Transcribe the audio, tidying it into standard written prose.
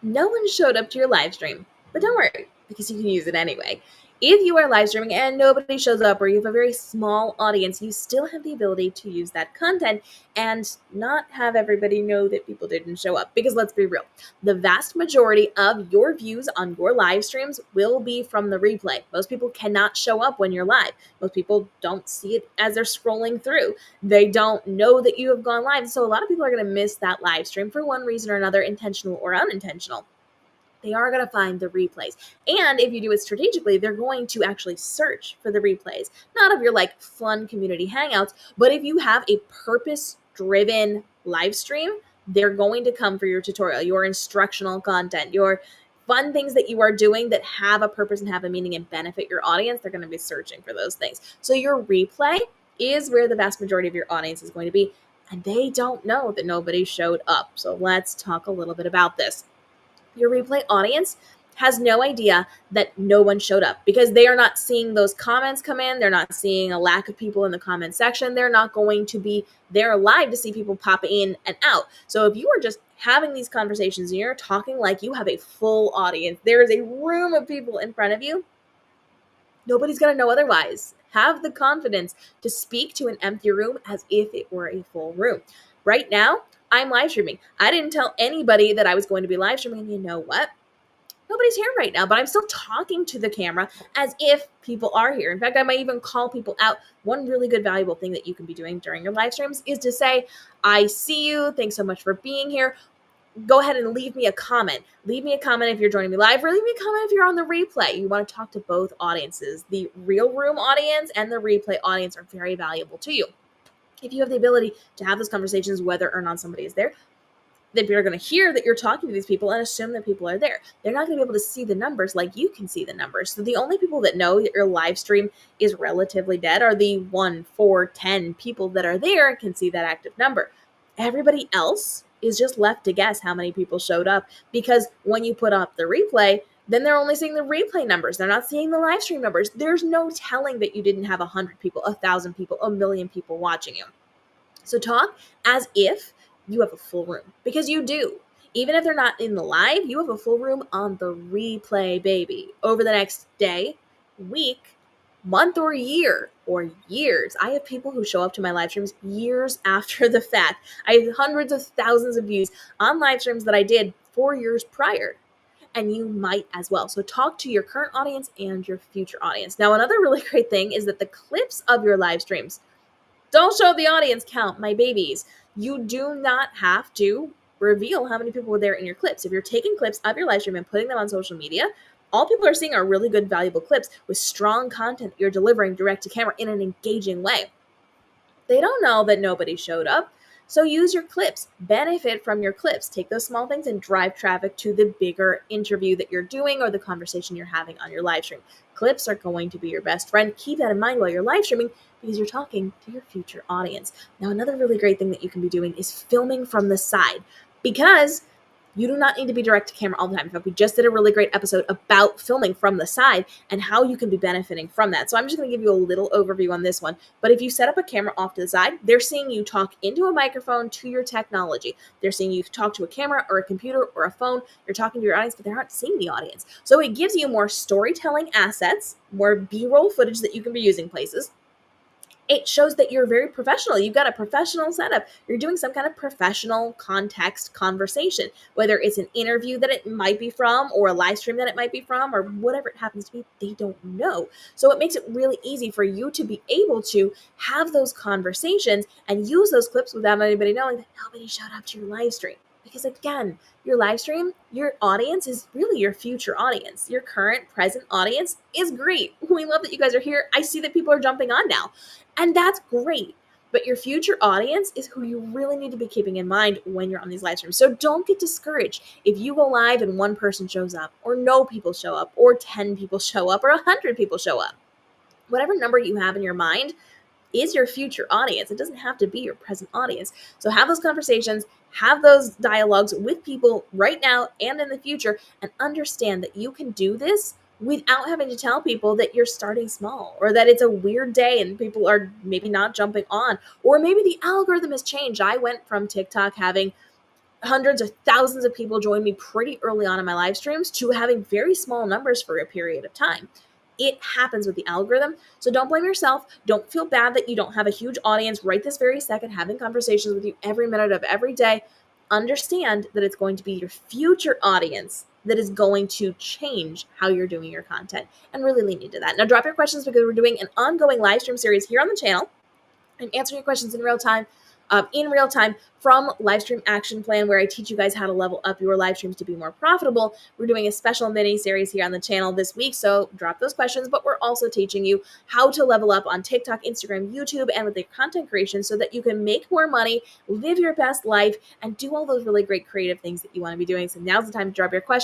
No one showed up to your live stream, but don't worry, because you can use it anyway. If you are live streaming and nobody shows up, or you have a very small audience, you still have the ability to use that content and not have everybody know that people didn't show up. Because let's be real, the vast majority of your views on your live streams will be from the replay. Most people cannot show up when you're live. Most people don't see it as they're scrolling through. They don't know that you have gone live. So a lot of people are going to miss that live stream for one reason or another, intentional or unintentional. They are going to find the replays. And if you do it strategically, they're going to actually search for the replays, not of your like fun community hangouts, but if you have a purpose driven live stream, they're going to come for your tutorial, your instructional content, your fun things that you are doing that have a purpose and have a meaning and benefit your audience. They're going to be searching for those things. So your replay is where the vast majority of your audience is going to be. And they don't know that nobody showed up. So let's talk a little bit about this. Your replay audience has no idea that no one showed up because they are not seeing those comments come in. They're not seeing a lack of people in the comment section. They're not going to be there live to see people pop in and out. So if you are just having these conversations and you're talking like you have a full audience, there is a room of people in front of you, nobody's going to know otherwise. Have the confidence to speak to an empty room as if it were a full room. Right now, I'm live streaming. I didn't tell anybody that I was going to be live streaming. And you know what? Nobody's here right now, but I'm still talking to the camera as if people are here. In fact, I might even call people out. One really good, valuable thing that you can be doing during your live streams is to say, I see you. Thanks so much for being here. Go ahead and leave me a comment. Leave me a comment if you're joining me live, or leave me a comment if you're on the replay. You want to talk to both audiences. The real room audience and the replay audience are very valuable to you. If you have the ability to have those conversations, whether or not somebody is there, then people are going to hear that you're talking to these people and assume that people are there. They're not going to be able to see the numbers like you can see the numbers. So the only people that know that your live stream is relatively dead are the 1, 4, 10 people that are there and can see that active number. Everybody else is just left to guess how many people showed up, because when you put up the replay, then they're only seeing the replay numbers. They're not seeing the live stream numbers. There's no telling that you didn't have 100 people, 1,000 people, 1,000,000 people watching you. So talk as if you have a full room, because you do. Even if they're not in the live, you have a full room on the replay, baby. Over the next day, week, month, or year, or years. I have people who show up to my live streams years after the fact. I have hundreds of thousands of views on live streams that I did 4 years prior. And you might as well. So talk to your current audience and your future audience. Now, another really great thing is that the clips of your live streams don't show the audience count, my babies. You do not have to reveal how many people were there in your clips. If you're taking clips of your live stream and putting them on social media, all people are seeing are really good, valuable clips with strong content you're delivering direct to camera in an engaging way. They don't know that nobody showed up. So use your clips, benefit from your clips, take those small things and drive traffic to the bigger interview that you're doing or the conversation you're having on your live stream. Clips are going to be your best friend. Keep that in mind while you're live streaming, because you're talking to your future audience. Now, another really great thing that you can be doing is filming from the side, because you do not need to be direct to camera all the time. In fact, we just did a really great episode about filming from the side and how you can be benefiting from that. So I'm just going to give you a little overview on this one. But if you set up a camera off to the side, they're seeing you talk into a microphone to your technology. They're seeing you talk to a camera or a computer or a phone. You're talking to your audience, but they're not seeing the audience. So it gives you more storytelling assets, more B-roll footage that you can be using places. It shows that you're very professional. You've got a professional setup. You're doing some kind of professional context conversation, whether it's an interview that it might be from or a live stream that it might be from or whatever it happens to be. They don't know. So it makes it really easy for you to be able to have those conversations and use those clips without anybody knowing that nobody showed up to your live stream. Because again, your live stream, your audience is really your future audience. Your current, present audience is great. We love that you guys are here. I see that people are jumping on now. And that's great. But your future audience is who you really need to be keeping in mind when you're on these live streams. So don't get discouraged if you go live and one person shows up, or no people show up, or 10 people show up, or 100 people show up. Whatever number you have in your mind is your future audience. It doesn't have to be your present audience. So have those conversations, have those dialogues with people right now and in the future, and understand that you can do this without having to tell people that you're starting small, or that it's a weird day and people are maybe not jumping on, or maybe the algorithm has changed. I went from TikTok having hundreds or thousands of people join me pretty early on in my live streams to having very small numbers for a period of time. It happens with the algorithm. So don't blame yourself. Don't feel bad that you don't have a huge audience right this very second having conversations with you every minute of every day. Understand that it's going to be your future audience that is going to change how you're doing your content, and really lean into that. Now drop your questions, because we're doing an ongoing live stream series here on the channel. I'm answering your questions in real time from Livestream Action Plan, where I teach you guys how to level up your live streams to be more profitable. We're doing a special mini series here on the channel this week, so drop those questions. But we're also teaching you how to level up on TikTok, Instagram, YouTube, and with your content creation, so that you can make more money, live your best life, and do all those really great creative things that you want to be doing. So now's the time to drop your questions.